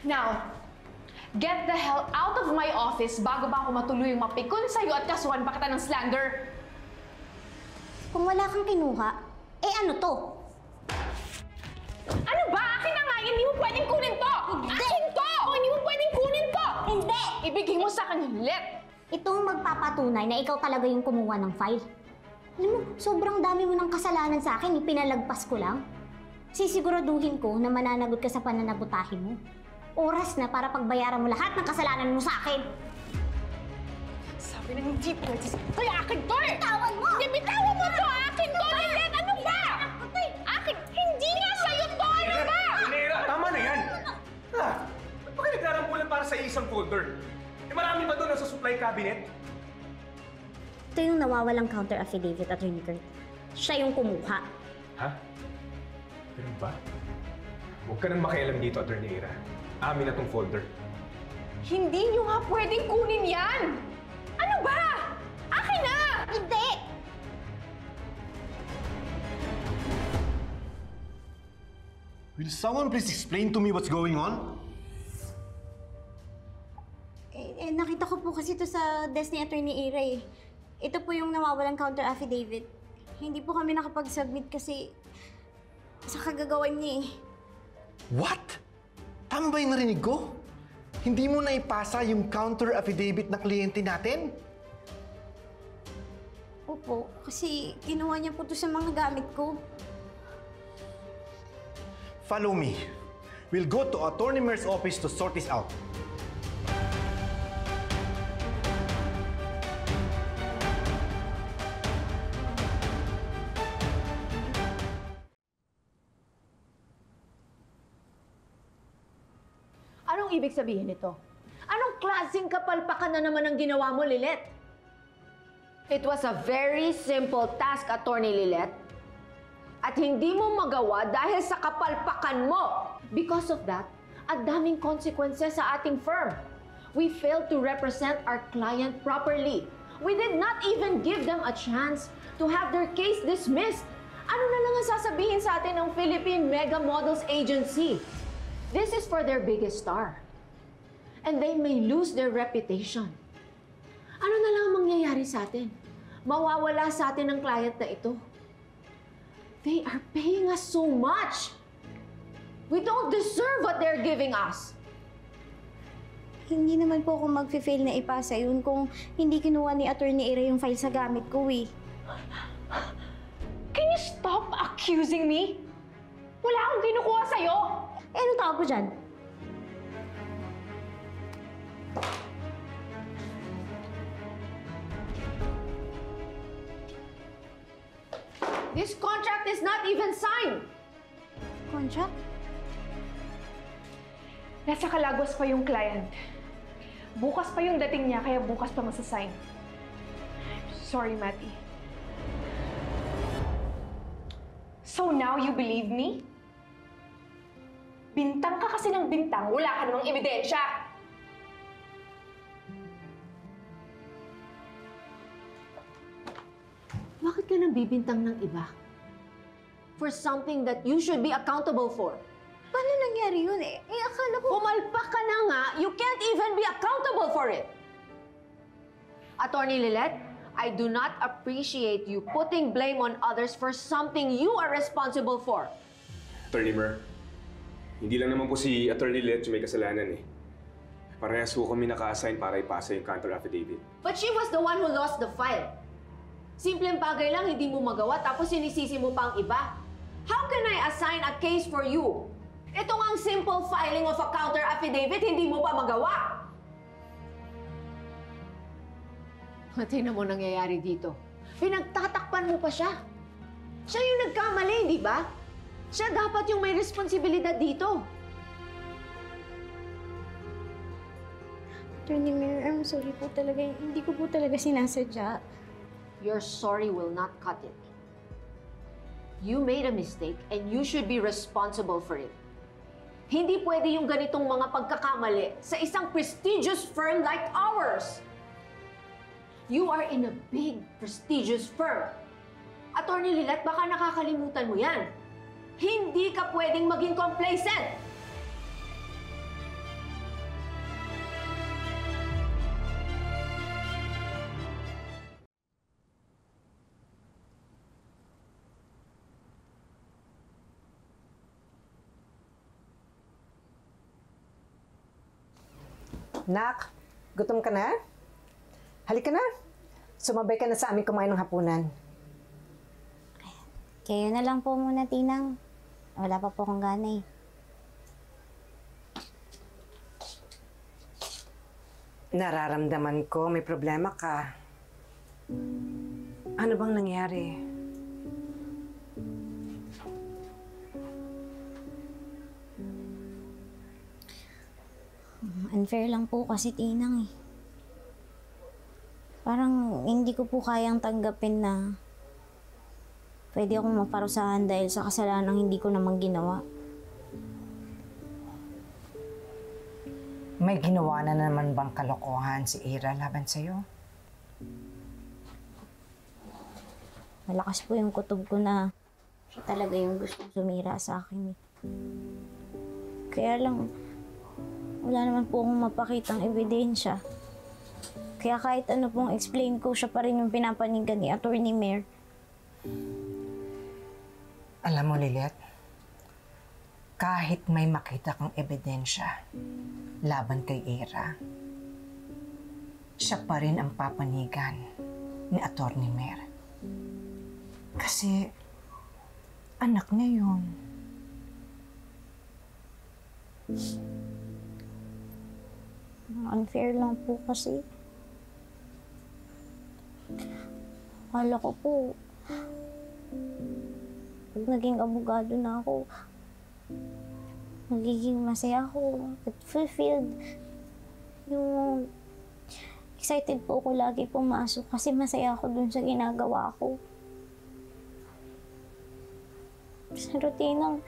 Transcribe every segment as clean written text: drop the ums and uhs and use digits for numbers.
Now, get the hell out of my office bago ba ako matuloy yung mapikon sa'yo at kasuhan pa kita ng slander. Kung wala kang kinuha, eh ano to? Ano ba? Akin na nga! Hindi mo pwedeng kunin to! Hindi! Akin to! Hindi mo pwedeng kunin to! Hindi! Ibigay mo sa akin ulit! Ito ang magpapatunay na ikaw talaga yung kumuha ng file. Alam mo, sobrang dami mo ng kasalanan sa akin, ipinalagpas ko lang. Sisiguraduhin ko na mananagot ka sa pananabutahe mo. Oras na para pagbayaran mo lahat ng kasalanan mo sa akin. Sabi na hindi pwede sa'yo. Akin to eh! Bitawan mo! Hindi, bitawan mo to! Akin to! Lilet! Ano ba? Akin! Hindi nga sa'yo to! Ano ba? Nera, tama na yan! Ba't ba kayo nagkarambulan para sa isang folder? Eh marami ba doon sa supply cabinet? Ito yung nawawalang counter affidavit, Attorney Kurt. Siya yung kumuha. Ha? Ganun ba? Huwag ka nang makialam dito, Attorney Ira. Amin na tong folder. Hindi nyo nga pwedeng kunin yan! Ano ba? Akin na! Hindi! Will someone please explain to me what's going on? Nakita ko po kasi ito sa desk ni Attorney Ira eh. Ito po yung nawawalang counter affidavit. Hindi po kami nakapag-submit kasi sa kagagawan niya eh. What? Tama ba yung narinig ko? Hindi mo na ipasa yung counter affidavit ng kliyente natin? Opo, kasi kinuha niya po ito sa mga gamit ko. Follow me. We'll go to Attorney Mer's office to sort this out. Anong ibig sabihin nito? Anong klaseng kapalpakan na naman ang ginawa mo, Lilet? It was a very simple task, Attorney Lilet. At hindi mo magawa dahil sa kapalpakan mo. Because of that, ang daming consequences sa ating firm. We failed to represent our client properly. We did not even give them a chance to have their case dismissed. Ano na lang ang sasabihin sa atin ng Philippine Mega Models Agency? This is for their biggest star. And they may lose their reputation. Ano na lang ang mangyayari sa atin? Mawawala sa atin ang client na ito. They are paying us so much. We don't deserve what they're giving us. Hindi naman po ako mag-fail na ipasa yun kung hindi kinuha ni Attorney Ira yung file sa gamit ko eh. Can you stop accusing me? Wala akong kinukuha sa'yo! Eh, ano tawag ko dyan? This contract is not even signed. Contract? Nasa Calagos pa yung client. Bukas pa yung dating niya, kaya bukas pa masasign. Sorry, Matty. So now you believe me? Bintang ka kasi ng bintang, wala ka namang ebidensya! Bakit ka nang bibintang ng iba? For something that you should be accountable for. Paano nangyari yun eh? Eh, akala ko... Pumalpak ka na nga, you can't even be accountable for it. Attorney Lilet, I do not appreciate you putting blame on others for something you are responsible for. Attorney Mer, hindi lang naman po si Attorney Let yung may kasalanan eh. Parehas po kami naka-assign para ipasa yung counter affidavit. But she was the one who lost the file. Simpleng bagay lang hindi mo magawa tapos sinisisi mo pa ang iba. How can I assign a case for you? Ito nga ang simple filing of a counter affidavit, hindi mo pa magawa. Tingnan mo nangyayari dito. Pinagtatakpan mo pa siya. Siya yung nagkamali, di ba? Siya dapat yung may responsibilidad dito. Attorney Mir, I'm sorry po talaga. Hindi ko po talaga sinasadya. Your sorry will not cut it. You made a mistake and you should be responsible for it. Hindi pwede yung ganitong mga pagkakamali sa isang prestigious firm like ours. You are in a big, prestigious firm. Attorney Lilet, baka nakakalimutan mo yan. Hindi ka pwedeng maging complacent. Nak, gutom ka na? Halika na. Sumabay ka na sa amin kumain ng hapunan. Kayo na lang po muna, Tinang. Wala pa po akong gana eh. Nararamdaman ko may problema ka. Ano bang nangyari? Unfair lang po kasi, Tinang eh. Parang hindi ko po kayang tanggapin na pwede akong maparusahan dahil sa kasalanang hindi ko naman ginawa. May ginawa na naman bang kalokohan si Ira laban sa'yo? Malakas po yung kutob ko na siya talaga yung gusto sumira sa akin eh. Kaya lang, wala naman po akong mapakitang ebidensya. Kaya kahit ano pong explain ko, siya pa rin yung pinapanigan ni Attorney Mayor. Alam mo, Lilet, kahit may makita kang ebidensya laban kay Ira, siya pa rin ang papanigan ni Attorney Mayor. Kasi anak niya yun. Unfair lang po kasi. Akala ko po, pag naging abogado na ako, magiging masaya ako at fulfilled. Yung excited po ako lagi pumasok kasi masaya ako dun sa ginagawa ko. Sa rutinang,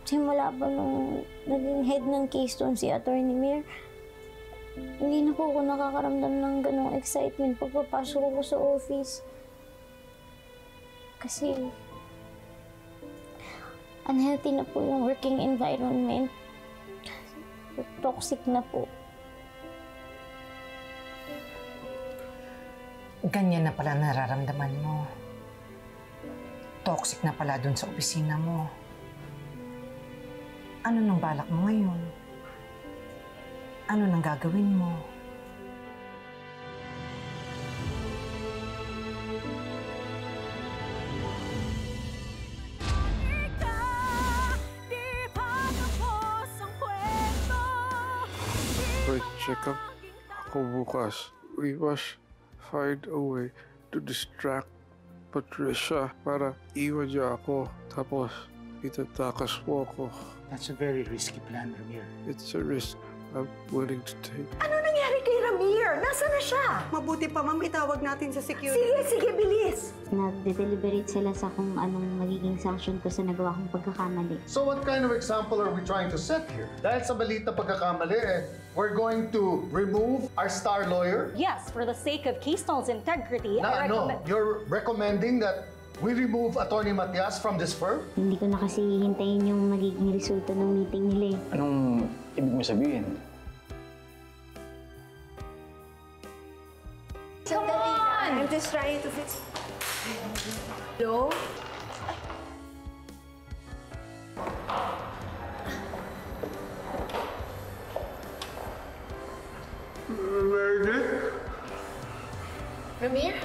simula pa nung naging head ng Keystone si Attorney Mayor, hindi na po ako nakakaramdam ng ganong excitement pagpapasok ko sa office. Kasi unhealthy na po yung working environment. Toxic na po. Ganyan na pala nararamdaman mo. Toxic na pala dun sa opisina mo. Ano nang balak mo ngayon? Ano nang gagawin mo? Wait, check up ako bukas. We was find a way to distract Patricia para iwan niya ako. Tapos, itatakas mo ako. That's a very risky plan, Ramir. It's a risk I'm willing to take. Ano nangyari kay Ramir? Nasaan na siya? Mabuti pa, ma'am, itawag natin sa security. Sige, bilis! Nagde-deliberate sila sa kung anong magiging sanction ko sa nagawa kong pagkakamali. So what kind of example are we trying to set here? Dahil sa balita pagkakamali, we're going to remove our star lawyer? Yes, for the sake of Keystone's integrity, Na I ano, recommend... you're recommending that we remove Attorney Matias from this firm? Hindi ko na kasi hintayin yung magiging resulta ng meeting nila eh. Anong ibig mo sabihin? I'm just trying to fix... Hello? Ramir?